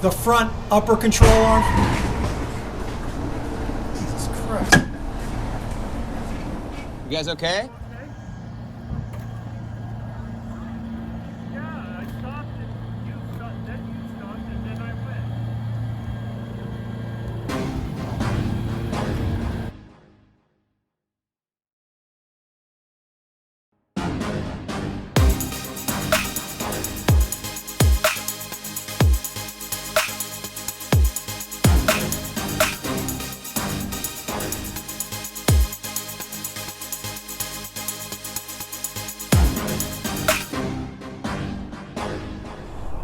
the front upper control arm. Jesus Christ. You guys okay?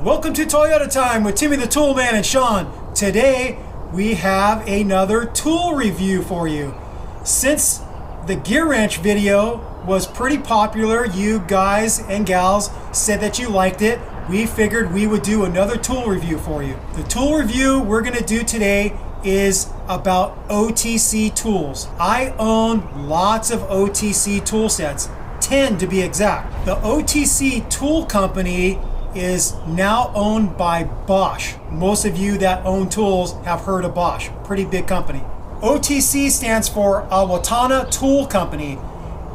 Welcome to Toyota Time with Timmy the Toolman and Sean. Today we have another tool review for you. Since the gear wrench video was pretty popular, you guys and gals said that you liked it, we figured we would do another tool review for you. The tool review we're going to do today is about OTC tools. I own lots of OTC tool sets, 10 to be exact. The OTC Tool Company is now owned by Bosch. Most of you that own tools have heard of Bosch, pretty big company. OTC stands for Owatonna Tool Company,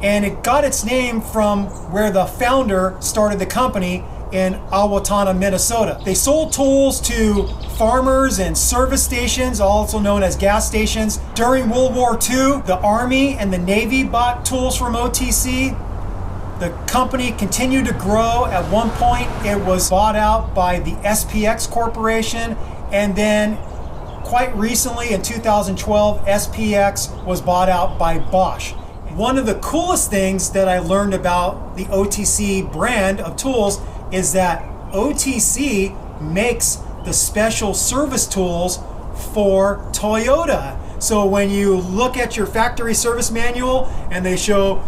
and it got its name from where the founder started the company in Owatonna, Minnesota. They sold tools to farmers and service stations, also known as gas stations. During World War II, the Army and the Navy bought tools from OTC. The company continued to grow. At one point, it was bought out by the SPX Corporation, and then quite recently in 2012, SPX was bought out by Bosch. One of the coolest things that I learned about the OTC brand of tools is that OTC makes the special service tools for Toyota. So when you look at your factory service manual and they show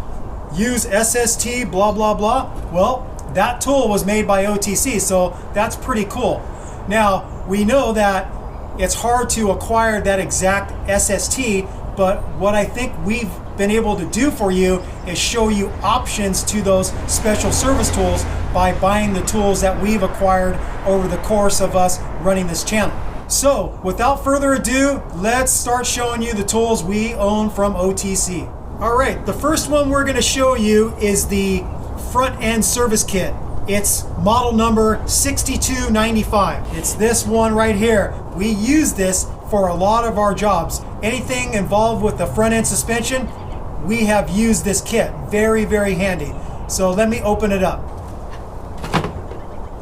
use SST blah blah blah, well, that tool was made by OTC, so that's pretty cool. Now we know that it's hard to acquire that exact SST, but what I think we've been able to do for you is show you options to those special service tools by buying the tools that we've acquired over the course of us running this channel. So without further ado, let's start showing you the tools we own from OTC. Alright, the first one we're going to show you is the front end service kit. It's model number 6295. It's this one right here. We use this for a lot of our jobs. Anything involved with the front end suspension, we have used this kit. Very, very handy. So let me open it up.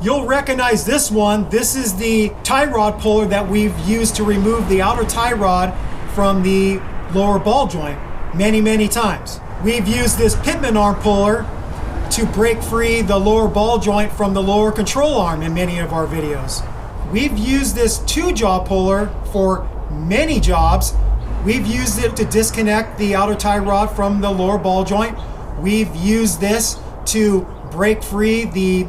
You'll recognize this one. This is the tie rod puller that we've used to remove the outer tie rod from the lower ball joint many times. We've used this pitman arm puller to break free the lower ball joint from the lower control arm in many of our videos. We've used this 2-jaw puller for many jobs. We've used it to disconnect the outer tie rod from the lower ball joint. We've used this to break free the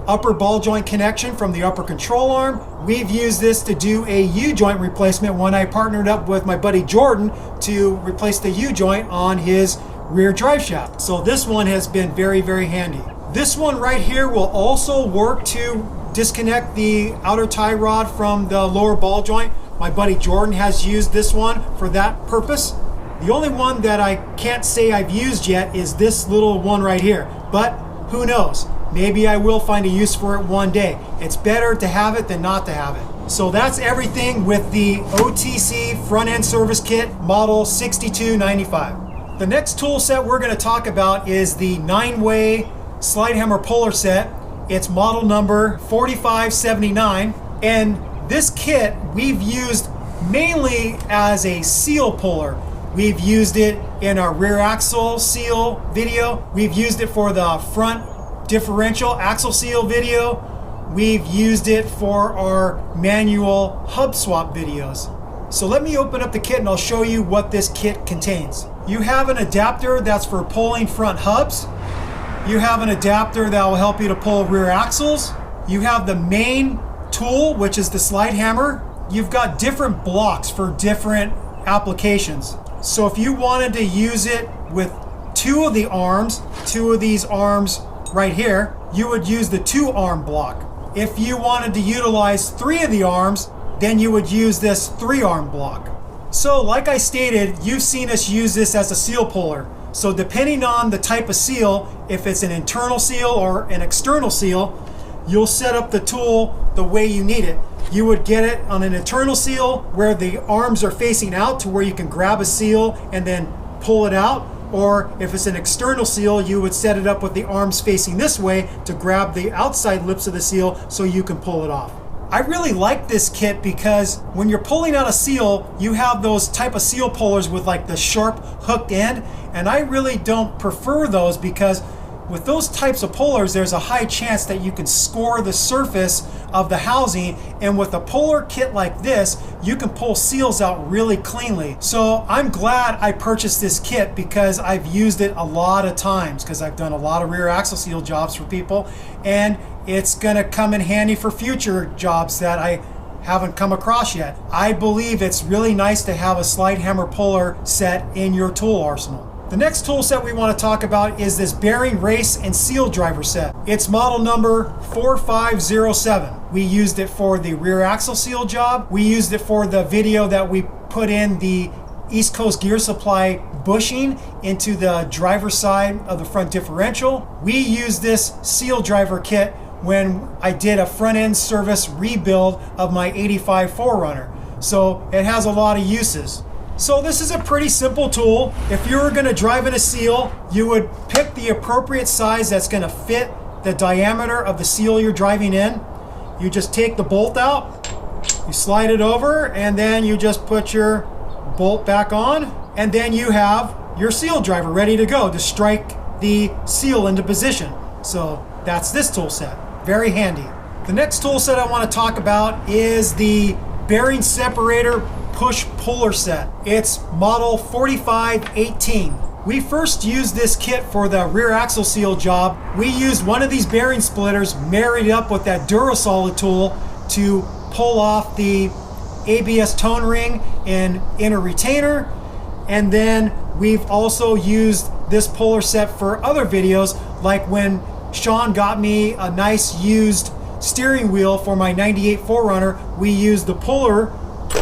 upper ball joint connection from the upper control arm. We've used this to do a U-joint replacement when I partnered up with my buddy Jordan to replace the U-joint on his rear drive shaft. So this one has been very, very handy. This one right here will also work to disconnect the outer tie rod from the lower ball joint. My buddy Jordan has used this one for that purpose. The only one that I can't say I've used yet is this little one right here, but who knows? Maybe I will find a use for it one day. It's better to have it than not to have it. So that's everything with the OTC front end service kit model 6295. The next tool set we're going to talk about is the 9-way slide hammer puller set. It's model number 4579, and this kit we've used mainly as a seal puller. We've used it in our rear axle seal video. We've used it for the front differential axle seal video. We've used it for our manual hub swap videos. So let me open up the kit and I'll show you what this kit contains. You have an adapter that's for pulling front hubs. You have an adapter that will help you to pull rear axles. You have the main tool, which is the slide hammer. You've got different blocks for different applications. So if you wanted to use it with two of these arms right here, you would use the 2-arm block. If you wanted to utilize 3 of the arms, then you would use this 3-arm block. So like I stated, you've seen us use this as a seal puller. So depending on the type of seal, if it's an internal seal or an external seal, you'll set up the tool the way you need it. You would get it on an internal seal where the arms are facing out to where you can grab a seal and then pull it out. Or if it's an external seal, you would set it up with the arms facing this way to grab the outside lips of the seal so you can pull it off. I really like this kit because when you're pulling out a seal, you have those type of seal pullers with like the sharp hooked end, and I really don't prefer those because with those types of pullers, there's a high chance that you can score the surface of the housing, and with a puller kit like this, you can pull seals out really cleanly. So I'm glad I purchased this kit because I've used it a lot of times because I've done a lot of rear axle seal jobs for people, and it's gonna come in handy for future jobs that I haven't come across yet. I believe it's really nice to have a slide hammer puller set in your tool arsenal. The next tool set we want to talk about is this bearing race and seal driver set. It's model number 4507. We used it for the rear axle seal job. We used it for the video that we put in the East Coast Gear Supply bushing into the driver's side of the front differential. We used this seal driver kit when I did a front end service rebuild of my 85 4Runner. So it has a lot of uses. So this is a pretty simple tool. If you were going to drive in a seal, you would pick the appropriate size that's going to fit the diameter of the seal you're driving in. You just take the bolt out, you slide it over, and then you just put your bolt back on, and then you have your seal driver ready to go to strike the seal into position. So that's this tool set. Very handy. The next tool set I want to talk about is the bearing separator push puller set. It's model 4518. We first used this kit for the rear axle seal job. We used one of these bearing splitters married up with that Durasolid tool to pull off the ABS tone ring and inner retainer. And then we've also used this puller set for other videos, like when Sean got me a nice used steering wheel for my 98 4Runner. We used the puller,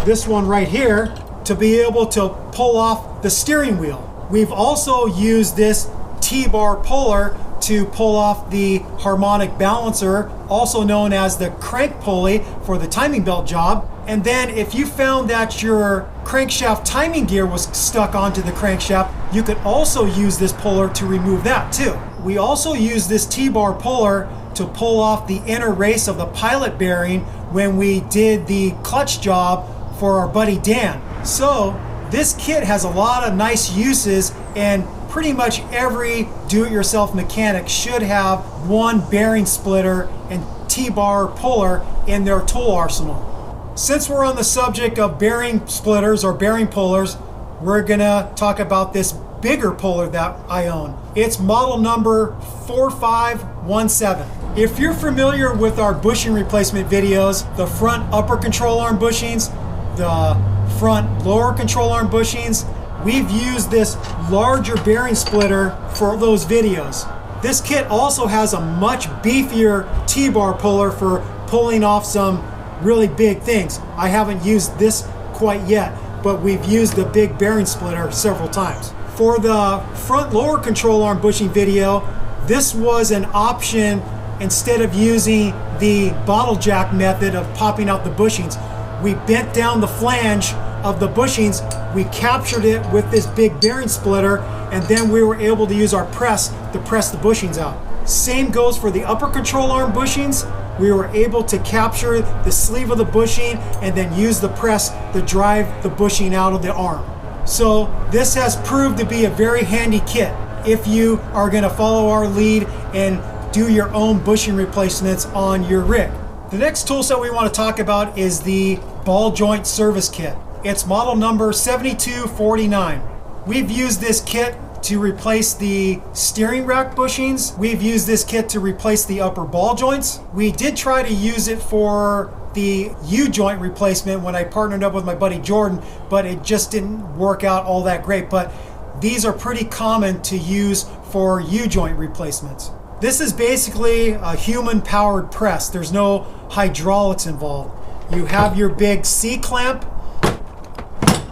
this one right here, to be able to pull off the steering wheel. We've also used this T-bar puller to pull off the harmonic balancer, also known as the crank pulley for the timing belt job. And then if you found that your crankshaft timing gear was stuck onto the crankshaft, you could also use this puller to remove that too. We also use this T-bar puller to pull off the inner race of the pilot bearing when we did the clutch job for our buddy Dan. So this kit has a lot of nice uses, and pretty much every do-it-yourself mechanic should have one bearing splitter and T-bar puller in their tool arsenal. Since we're on the subject of bearing splitters or bearing pullers, we're gonna talk about this bigger puller that I own. It's model number 4517. If you're familiar with our bushing replacement videos, the front upper control arm bushings, the front lower control arm bushings, we've used this larger bearing splitter for those videos. This kit also has a much beefier T-bar puller for pulling off some really big things. I haven't used this quite yet, but we've used the big bearing splitter several times. For the front lower control arm bushing video, this was an option instead of using the bottle jack method of popping out the bushings. We bent down the flange of the bushings, we captured it with this big bearing splitter, and then we were able to use our press to press the bushings out. Same goes for the upper control arm bushings. We were able to capture the sleeve of the bushing and then use the press to drive the bushing out of the arm. So this has proved to be a very handy kit if you are going to follow our lead and do your own bushing replacements on your rig. The next tool set we want to talk about is the ball joint service kit. It's model number 7249. We've used this kit to replace the steering rack bushings. We've used this kit to replace the upper ball joints. We did try to use it for the U-joint replacement when I partnered up with my buddy Jordan, but it just didn't work out all that great. But these are pretty common to use for U-joint replacements. This is basically a human-powered press. There's no hydraulics involved. You have your big C-clamp.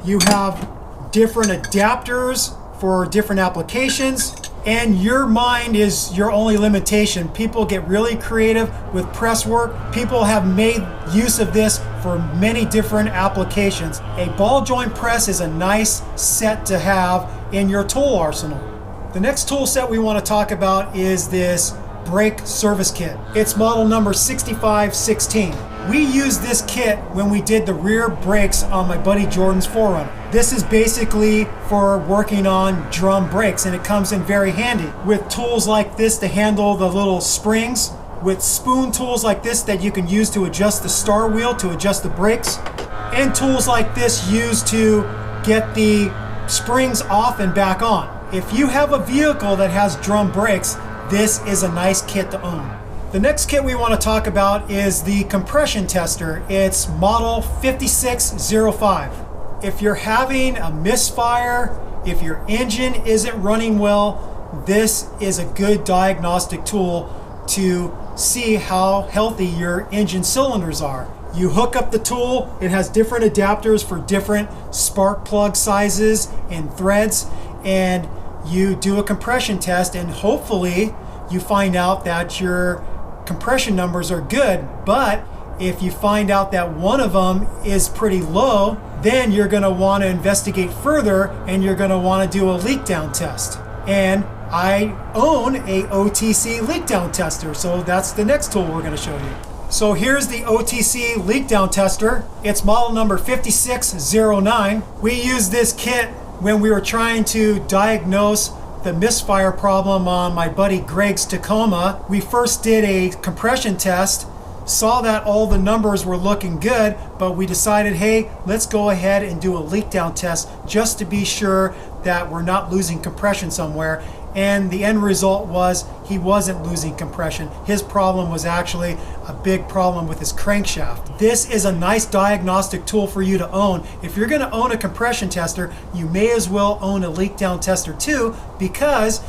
You have different adapters for different applications. And your mind is your only limitation. People get really creative with press work. People have made use of this for many different applications. A ball joint press is a nice set to have in your tool arsenal. The next tool set we want to talk about is this brake service kit. It's model number 6516. We used this kit when we did the rear brakes on my buddy Jordan's 4Runner. This is basically for working on drum brakes, and it comes in very handy with tools like this to handle the little springs, with spoon tools like this that you can use to adjust the star wheel to adjust the brakes, and tools like this used to get the springs off and back on. If you have a vehicle that has drum brakes, this is a nice kit to own. The next kit we want to talk about is the compression tester. It's model 5605. If you're having a misfire, if your engine isn't running well, this is a good diagnostic tool to see how healthy your engine cylinders are. You hook up the tool, it has different adapters for different spark plug sizes and threads, and you do a compression test, and hopefully you find out that your compression numbers are good. But if you find out that one of them is pretty low, then you're going to want to investigate further, and you're going to want to do a leak down test. And I own a OTC leak down tester, so that's the next tool we're going to show you. So here's the OTC leak down tester. It's model number 5609. We used this kit when we were trying to diagnose the misfire problem on my buddy Greg's Tacoma. We first did a compression test, saw that all the numbers were looking good, but we decided, hey, let's go ahead and do a leak down test just to be sure that we're not losing compression somewhere. And the end result was he wasn't losing compression. His problem was actually a big problem with his crankshaft. This is a nice diagnostic tool for you to own. If you're going to own a compression tester, you may as well own a leak down tester too, because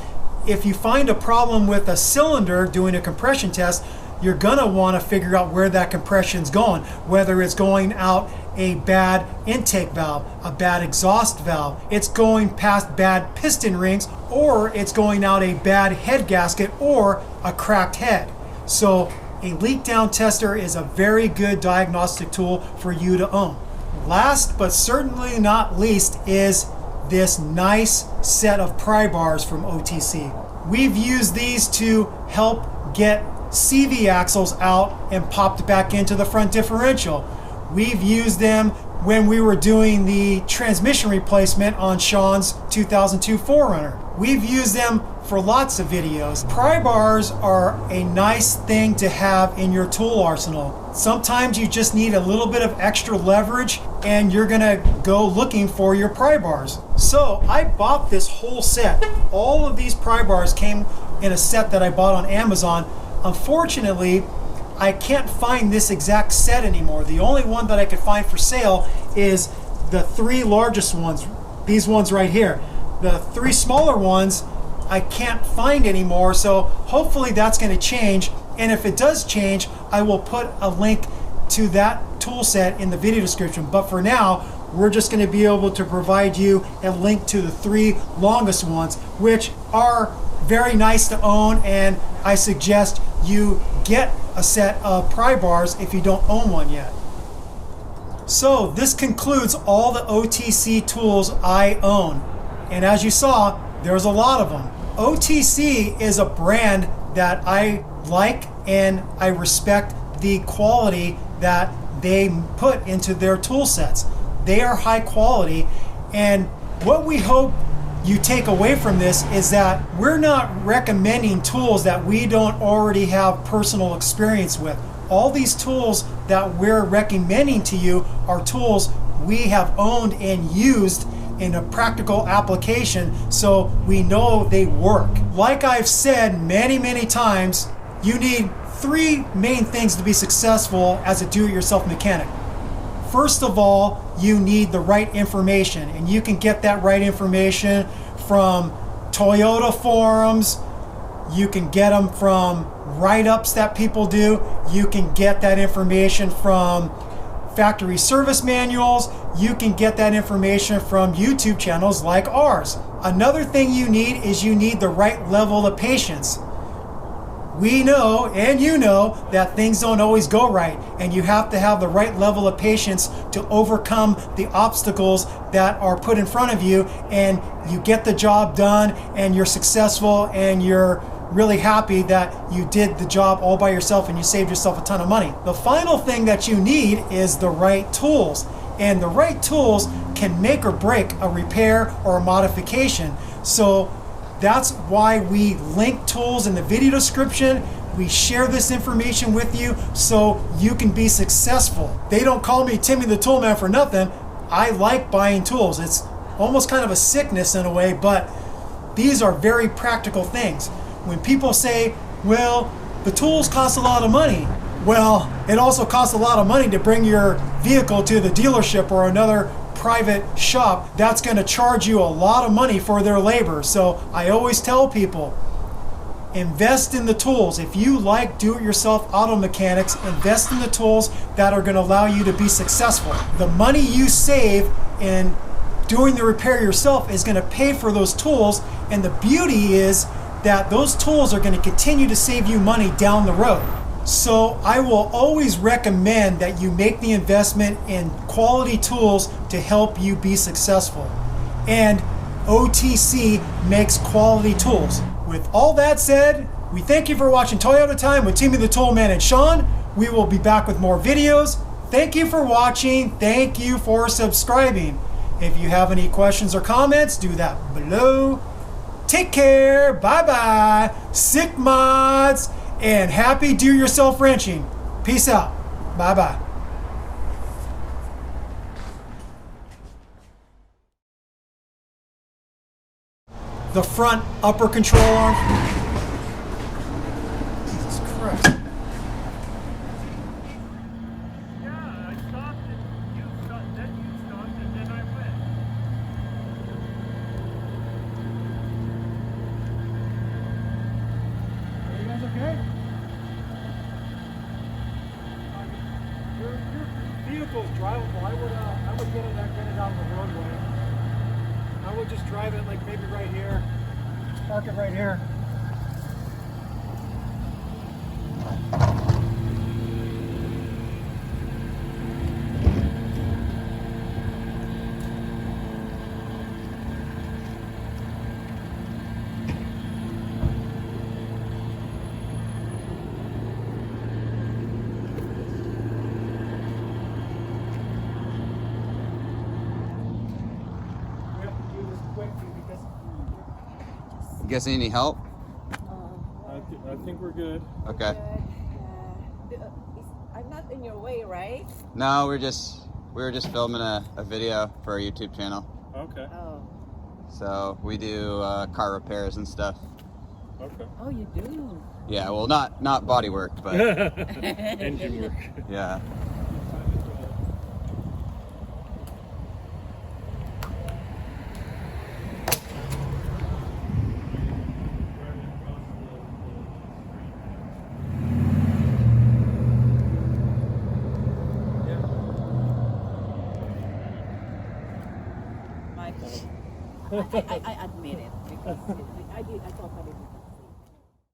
if you find a problem with a cylinder doing a compression test, you're going to want to figure out where that compression's going, whether it's going out a bad intake valve, a bad exhaust valve, it's going past bad piston rings, or it's going out a bad head gasket or a cracked head. So a leak down tester is a very good diagnostic tool for you to own. Last but certainly not least is this nice set of pry bars from OTC. We've used these to help get CV axles out and popped back into the front differential. We've used them when we were doing the transmission replacement on Sean's 2002 4Runner. We've used them for lots of videos. Pry bars are a nice thing to have in your tool arsenal. Sometimes you just need a little bit of extra leverage and you're gonna go looking for your pry bars. So I bought this whole set. All of these pry bars came in a set that I bought on Amazon. Unfortunately, I can't find this exact set anymore. The only one that I could find for sale is the three largest ones, these ones right here. The three smaller ones I can't find anymore, so hopefully that's going to change. And if it does change, I will put a link to that tool set in the video description. But for now, we're just going to be able to provide you a link to the three longest ones, which are very nice to own, and I suggest you get a set of pry bars if you don't own one yet. So this concludes all the OTC tools I own, and as you saw, there's a lot of them. OTC is a brand that I like, and I respect the quality that they put into their tool sets. They are high quality, and what we hope you take away from this is that we're not recommending tools that we don't already have personal experience with. All these tools that we're recommending to you are tools we have owned and used in a practical application, so we know they work. Like I've said many times, you need three main things to be successful as a do-it-yourself mechanic. First of all, you need the right information, and you can get that right information from Toyota forums, You can get them from write-ups that people do. You can get that information from factory service manuals. You can get that information from YouTube channels like ours. Another thing you need is you need the right level of patience. We know, and you know, that things don't always go right, and you have to have the right level of patience to overcome the obstacles that are put in front of you, and you get the job done, and you're successful, and you're really happy that you did the job all by yourself and you saved yourself a ton of money. The final thing that you need is the right tools, and the right tools can make or break a repair or a modification. So that's why we link tools in the video description. We share this information with you so you can be successful. They don't call me Timmy the Toolman for nothing. I like buying tools. It's almost kind of a sickness in a way, but these are very practical things. When people say, well, the tools cost a lot of money. Well, it also costs a lot of money to bring your vehicle to the dealership or another private shop that's going to charge you a lot of money for their labor. So I always tell people, invest in the tools. If you like do-it-yourself auto mechanics, invest in the tools that are going to allow you to be successful. The money you save in doing the repair yourself is going to pay for those tools, and the beauty is that those tools are going to continue to save you money down the road. So I will always recommend that you make the investment in quality tools to help you be successful. And OTC makes quality tools. With all that said, we thank you for watching Toyota Time with Timmy the Toolman and Sean. We will be back with more videos. Thank you for watching. Thank you for subscribing. If you have any questions or comments, do that below. Take care. Bye-bye. Sick mods. And happy do-yourself wrenching. Peace out. Bye-bye. The front upper control arm. Jesus Christ. Yeah, I stopped and you stopped, then you stopped, and then I went. Are you guys okay? Your vehicle's drivable. I would get it out of the roadway. I would just drive it like maybe right here. Park it right here. You guys need any help? I think we're good. Okay. I'm not in your way, right? No, we were just filming a video for our YouTube channel. Okay. Oh. So we do car repairs and stuff. Okay. Oh, you do? Yeah, well, not body work, but Engine work. yeah. I admit it because I thought that it